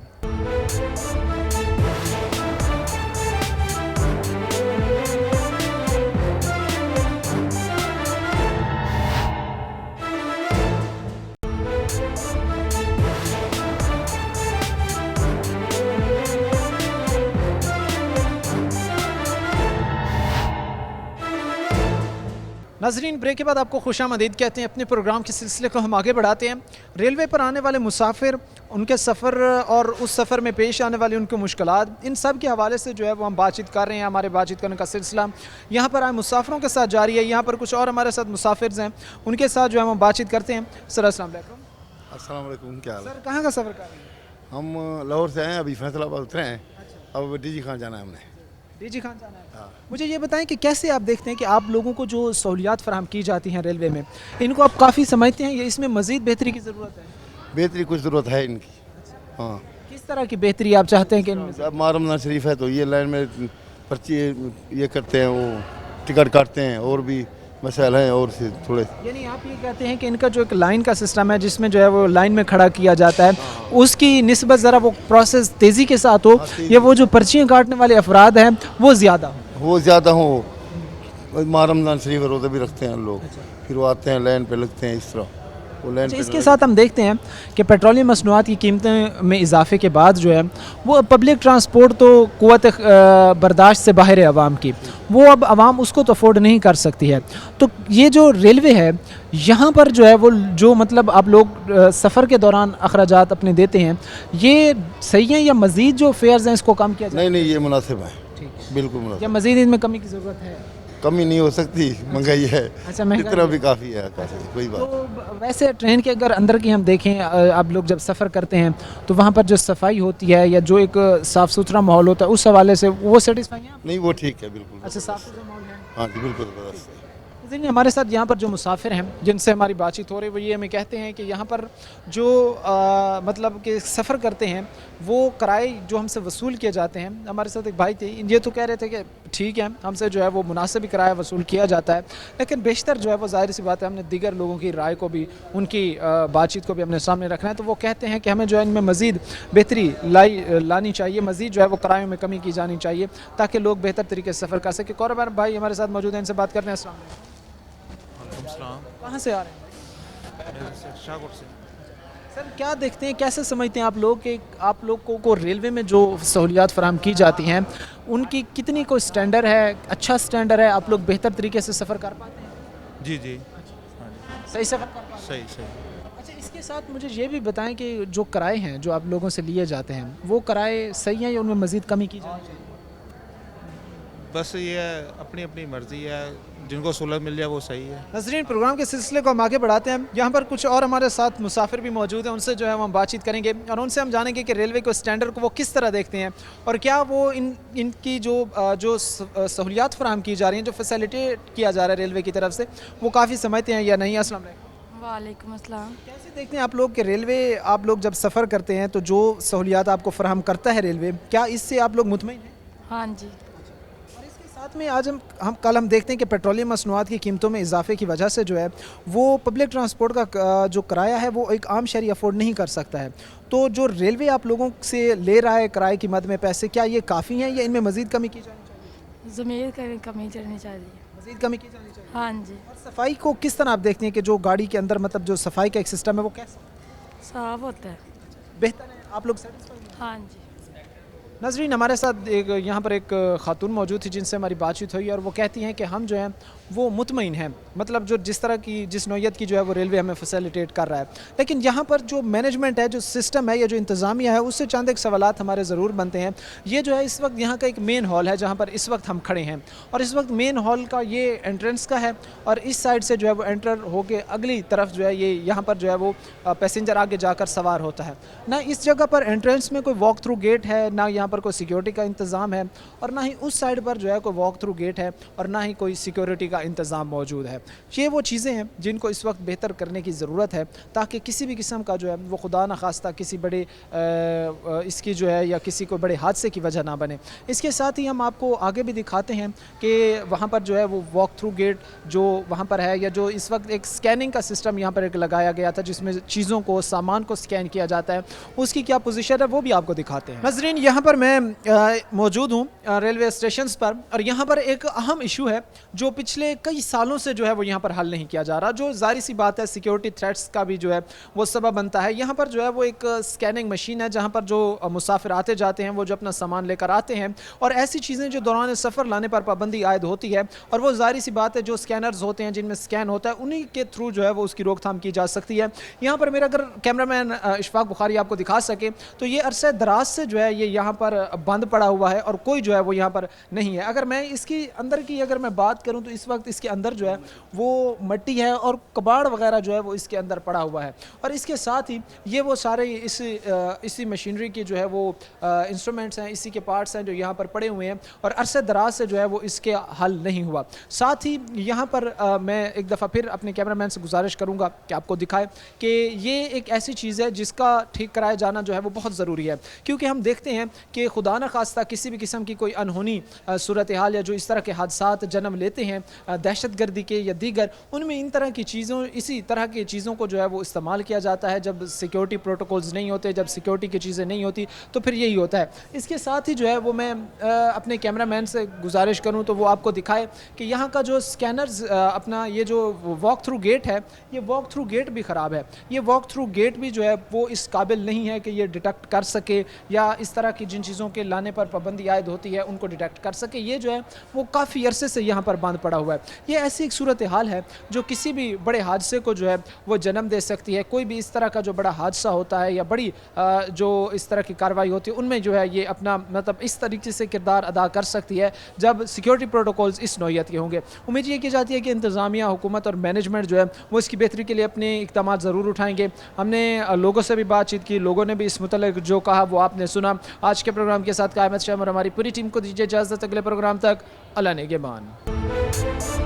नाजरीन, ब्रेक के बाद आपको खुशामदीद कहते हैं। अपने प्रोग्राम के सिलसिले को हम आगे बढ़ाते हैं। रेलवे पर आने वाले मुसाफिर, उनके सफ़र और उस सफ़र में पेश आने वाली उनकी मुश्किलात, इन सब के हवाले से जो है वो हम बातचीत कर रहे हैं। हमारे बातचीत करने का सिलसिला यहाँ पर आए मुसाफिरों के साथ जारी है। यहाँ पर कुछ और हमारे साथ मुसाफिर हैं, उनके साथ जो है हम बातचीत करते हैं। सर अस्सलाम वालेकुम। अस्सलाम वालेकुम, क्या हाल है? सर कहाँ का सफ़र कर रहे हैं? हम लाहौर से आए हैं, अभी फैसलाबाद उतरे हैं। अब डीजी खान जाना है हमने। डीजी खान जाना है। हाँ। मुझे ये बताएं कि कैसे आप देखते हैं कि आप लोगों को जो सहूलियात फराहम की जाती हैं रेलवे में, इनको आप काफ़ी समझते हैं या इसमें मज़ीद बेहतरी की ज़रूरत है? बेहतरी कुछ ज़रूरत है इनकी। हाँ, किस तरह की बेहतरी आप चाहते हैं कि इनमें? अब रमज़ान शरीफ है तो ये लाइन में पर्ची ये करते हैं, वो टिकट काटते हैं, और भी मसाइल हैं और से थोड़े। यानी आप ये कहते हैं कि इनका जो एक लाइन का सिस्टम है जिसमें जो है वो लाइन में खड़ा किया जाता है, उसकी निस्बत ज़रा वो प्रोसेस तेज़ी के साथ हो, या वो जो पर्चियाँ काटने वाले अफराद हैं वो ज़्यादा हो। रमज़ान शरीफ रोज़े भी रखते हैं लोग, फिर वो आते हैं लाइन पे लगते हैं, इस तरह वो लाइन पे। इसके साथ हम देखते हैं कि पेट्रोलियम मसनूआत की कीमतें में इजाफे के बाद जो है वो पब्लिक ट्रांसपोर्ट तो क़ुव्वत बर्दाश्त से बाहर है आवाम की, वो अब आवाम उसको तो अफोर्ड नहीं कर सकती है। तो ये जो रेलवे है यहाँ पर जो है वो जो मतलब आप लोग सफ़र के दौरान अखराजात अपने देते हैं, ये सही है या मज़ीद जो फेयर्स हैं इसको कम किया जाए? नहीं, ये मुनासिब है, बिल्कुल मुनासिब। या मज़ीद इनमें कमी की ज़रूरत है? कमी नहीं हो सकती, महंगाई है। अच्छा, महंगाई इतना भी काफ़ी है, कोई बात। तो वैसे ट्रेन के अगर अंदर की हम देखें, आप लोग जब सफ़र करते हैं तो वहाँ पर जो सफाई होती है या जो एक साफ़ सुथरा माहौल होता है, उस हवाले से वो सेटिस्फाई है? नहीं, वो ठीक है, बिल्कुल। अच्छा, साफ़ सुथरा माहौल है? हाँ जी, बिल्कुल। जी, हमारे साथ यहाँ पर जो मुसाफिर हैं जिनसे हमारी बातचीत हो रही है वो ये हमें कहते हैं कि यहाँ पर जो मतलब कि सफ़र करते हैं वो किराए जो हमसे वसूल किए जाते हैं। हमारे साथ एक भाई थे, ये तो कह रहे थे कि ठीक है हमसे जो है वो मुनासिब ही किराया वसूल किया जाता है, लेकिन बेशतर जो है वो ज़ाहिर सी बात है हमने दीगर लोगों की राय को भी, उनकी बातचीत को भी अपने सामने रखना है। तो वो कहते हैं कि हमें जो है इनमें मज़ीद बेहतरी लानी चाहिए, मज़ीद जो है वो किरायों में कमी की जानी चाहिए ताकि लोग बेहतर तरीके से सफ़र कर सकें। कौरबार भाई हमारे साथ मौजूद हैं, इनसे बात करते हैं। अस्सलाम वालेकुम। कहाँ से आ रहे हैं? शाहकोट से। सर क्या देखते हैं, कैसे समझते हैं आप लोग कि आप लोगों को रेलवे में जो सहूलियात फराहम की जाती हैं उनकी कितनी कोई स्टैंडर्ड है, अच्छा स्टैंडर्ड है, आप लोग बेहतर तरीके से सफ़र कर पाते हैं? जी। सही सफ़र कर पाते हैं? सही। अच्छा, इसके साथ मुझे ये भी बताएं कि जो किराए हैं जो आप लोगों से लिए जाते हैं वो किराए सही हैं या उनमें मज़ीद कमी की जानी चाहिए? बस ये अपनी अपनी मर्ज़ी है, जिनको सहूलत मिल जाए वो सही है। नज़रीन, प्रोग्राम के सिलसिले को हम आगे बढ़ाते हैं। यहाँ पर कुछ और हमारे साथ मुसाफिर भी मौजूद हैं, उनसे जो है हम बातचीत करेंगे और उनसे हम जानेंगे कि रेलवे के स्टैंडर्ड को वो किस तरह देखते हैं और क्या वो इनकी जो सहूलियात फराहम की जा रही हैं, जो फैसिलिटेट किया जा रहा है रेलवे की तरफ से, वो काफ़ी समझते हैं या नहीं। अस्सलाम वालेकुम। वालेकुम अस्सलाम। कैसे देखते हैं आप लोग कि रेलवे, आप लोग जब सफ़र करते हैं तो जो सहूलियात आपको फराहम करता है रेलवे, क्या इससे आप लोग मुतमईन हैं? हाँ जी। साथ में आज हम देखते हैं कि पेट्रोलियम मसनूआत की कीमतों में इजाफे की वजह से जो है वो पब्लिक ट्रांसपोर्ट का जो किराया है वो एक आम शहरी अफोर्ड नहीं कर सकता है। तो जो रेलवे आप लोगों से ले रहा है किराए की मद में पैसे, क्या ये काफ़ी हैं या इनमें मज़ीद कमी की जानी चाहिए? ज़मीर कमी करनी चाहिए। मज़ीद कमी की जानी चाहिए। हाँ जी। और सफाई को किस तरह आप देखते हैं कि जो गाड़ी के अंदर मतलब जो सफाई का एक सिस्टम है वो कैसा साफ होता है? बेहतर है, आप लोग सेटिस्फाइड हैं? हाँ जी। नजरीन, हमारे साथ एक यहाँ पर एक खातून मौजूद थी जिनसे हमारी बातचीत हुई और वो कहती हैं कि हम जो है वो मुतमईन हैं, मतलब जो जिस तरह की जिस नौयत की जो है वो रेलवे हमें फैसिलिटेट कर रहा है, लेकिन यहाँ पर जो मैनेजमेंट है, जो सिस्टम है या जो इंतज़ामिया है, उससे चंद एक सवालात हमारे ज़रूर बनते हैं। ये जो है इस वक्त यहाँ का एक मेन हॉल है जहाँ पर इस वक्त हम खड़े हैं और इस वक्त मेन हॉल का ये एंट्रेंस का है और इस साइड से जो है वो एंटर होकर अगली तरफ जो है ये यहाँ पर जो है वो पैसेंजर आगे जाकर सवार होता है। ना इस जगह पर एंट्रेंस में कोई वॉक थ्रू गेट है, ना यहाँ पर कोई सिक्योरिटी का इंतज़ाम है और ना ही उस साइड पर जो है कोई वॉक थ्रू गेट है और ना ही कोई सिक्योरिटी का इंतज़ाम मौजूद है। ये वो चीज़ें हैं जिनको इस वक्त बेहतर करने की ज़रूरत है ताकि किसी भी किस्म का जो है वो खुदा न खास्ता किसी बड़े इसकी जो है या किसी को बड़े हादसे की वजह ना बने। इसके साथ ही हम आपको आगे भी दिखाते हैं कि वहाँ पर जो है वो वॉक थ्रू गेट जो वहाँ पर है या जो इस वक्त एक स्कैनिंग का सिस्टम यहाँ पर एक लगाया गया था जिसमें चीज़ों को सामान को स्कैन किया जाता है, उसकी क्या पोजीशन है वो भी आपको दिखाते हैं। नज़रीन, यहाँ पर मैं मौजूद हूँ रेलवे स्टेशन पर और यहाँ पर एक अहम इशू है जो पिछले कई सालों से जो है वो यहाँ पर हल नहीं किया जा रहा, जो जाहिर सी बात है सिक्योरिटी थ्रेट्स का भी जो है वो सबब बनता है। यहाँ पर जो है वो एक स्कैनिंग मशीन है जहाँ पर जो मुसाफिर आते जाते हैं वो जो अपना सामान लेकर आते हैं और ऐसी चीज़ें जो दौरान सफ़र लाने पर पाबंदी आयद होती है और वो जाहिर सी बात है जो स्कैनर्स होते हैं जिनमें स्कैन होता है उन्हीं के थ्रू जो है वो उसकी रोकथाम की जा सकती है। यहाँ पर मेरा अगर कैमरामैन इशफाक बुखारी आपको दिखा सके तो ये अरसे दराज से जो है ये यहाँ पर बंद पड़ा हुआ है और कोई जो है वो यहाँ पर नहीं है। अगर मैं इसकी अंदर की अगर मैं बात करूँ तो इस वक्त इसके अंदर जो है वो मट्टी है और कबाड़ वगैरह जो है वो इसके अंदर पड़ा हुआ है और इसके साथ ही ये वो सारे इसी मशीनरी की जो है वो इंस्ट्रूमेंट्स हैं, इसी के पार्ट्स हैं जो यहाँ पर पड़े हुए हैं और अरसे दराज से जो है वो इसके हल नहीं हुआ। साथ ही यहाँ पर मैं एक दफ़ा फिर अपने कैमरामैन से गुजारिश करूँगा कि आपको दिखाए कि ये एक ऐसी चीज़ है जिसका ठीक कराया जाना जो है वो बहुत ज़रूरी है, क्योंकि हम देखते हैं कि खुदा न खास्ता किसी भी किस्म की कोई अनहोनी सूरत हाल या जो इस तरह के हादसात जन्म लेते हैं दहशत गर्दी के या दीगर, उनमें इन तरह की चीज़ों इसी तरह की चीज़ों को जो है वो इस्तेमाल किया जाता है। जब सिक्योरिटी प्रोटोकॉल्स नहीं होते, जब सिक्योरिटी की चीज़ें नहीं होती तो फिर यही होता है। इसके साथ ही जो है वो मैं अपने कैमरामैन से गुजारिश करूँ तो वो आपको दिखाए कि यहाँ का जो स्कैनर्स अपना ये जो वॉक थ्रू गेट है, ये वॉक थ्रू गेट भी ख़राब है। ये वॉक थ्रू गेट भी जो है वो इस काबिल नहीं है कि ये डिटेक्ट कर सके या इस तरह की जिन चीज़ों के लाने पर पाबंदी आयद होती है उनको डिटेक्ट कर सके। ये जो है वो काफ़ी अरसे से यहाँ पर बंद पड़ा हुआ है। ये ऐसी एक सूरत हाल है जो किसी भी बड़े हादसे को जो है वो जन्म दे सकती है। कोई भी इस तरह का जो बड़ा हादसा होता है या बड़ी जो इस तरह की कार्रवाई होती है उनमें जो है ये अपना मतलब इस तरीके से किरदार अदा कर सकती है जब सिक्योरिटी प्रोटोकॉल्स इस नौयत के होंगे। उम्मीद ये की जाती है कि इंतज़ामिया, हुकूमत और मैनेजमेंट जो है वो इसकी बेहतरी के लिए अपने इक़दाम ज़रूर उठाएंगे। हमने लोगों से भी बातचीत की, लोगों ने भी इस मुतल्लिक़ जो कहा वो आपने सुना। आज के प्रोग्राम के साथ कायमत शाम और हमारी पूरी टीम को दीजिए इजाज़त। अगले प्रोग्राम तक अल्लाह नेगेबान।